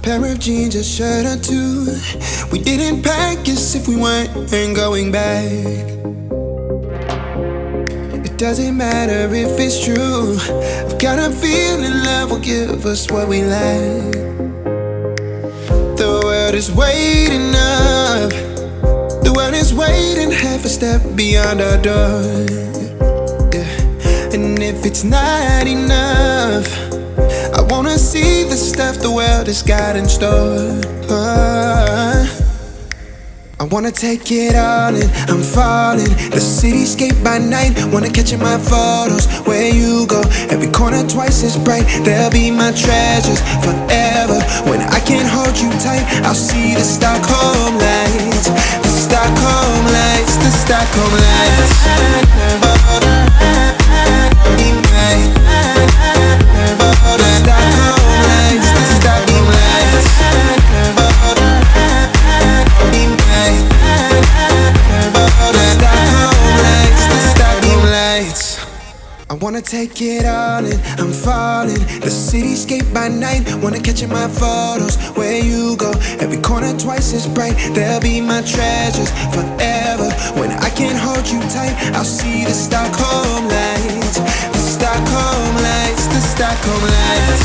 pair of jeans, a shirt or two. We didn't pack as if we weren't going back. It doesn't matter if it's true. I've got a feeling love will give us what we lack. The world is waiting up. The world is waiting half a step beyond our door. Yeah. And if it's not enough, I wanna see the stuff the world has got in store. I wanna take it all in, I'm falling. The cityscape by night, wanna catch in my photos. Where you go, every corner twice as bright. They'll be my treasures forever. When I can't hold you tight, I'll see the Stockholm lights. The Stockholm lights, the Stockholm lights. I wanna take it all in, I'm falling. The cityscape by night, wanna catch in my photos. Where you go, every corner twice as bright. They'll be my treasures forever. When I can't hold you tight, I'll see the Stockholm lights. The Stockholm lights, the Stockholm lights.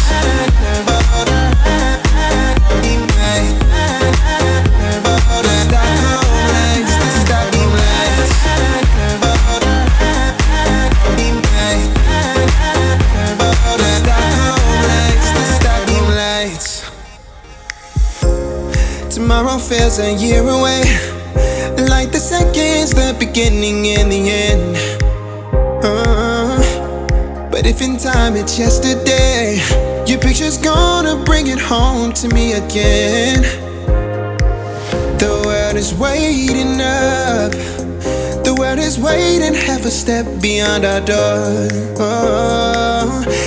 Tomorrow feels a year away, like the seconds, the beginning and the end. But if in time it's yesterday, your picture's gonna bring it home to me again. The world is waiting up. The world is waiting half a step beyond our door.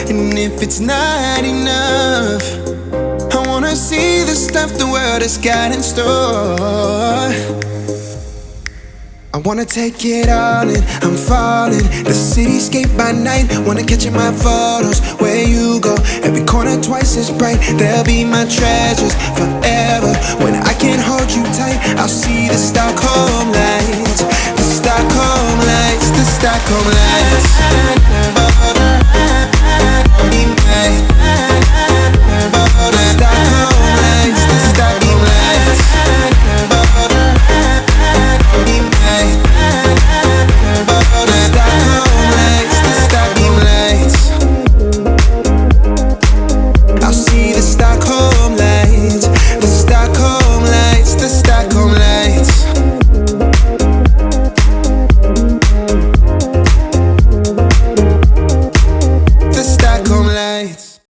And if it's not enough, I wanna see the stuff the world has got in store. I wanna take it all in, I'm falling. The cityscape by night, wanna catch in my photos. Where you go, every corner twice as bright. They'll be my treasures forever. When I can't hold you tight, I'll see the Stockholm lights. The Stockholm lights, the Stockholm lights.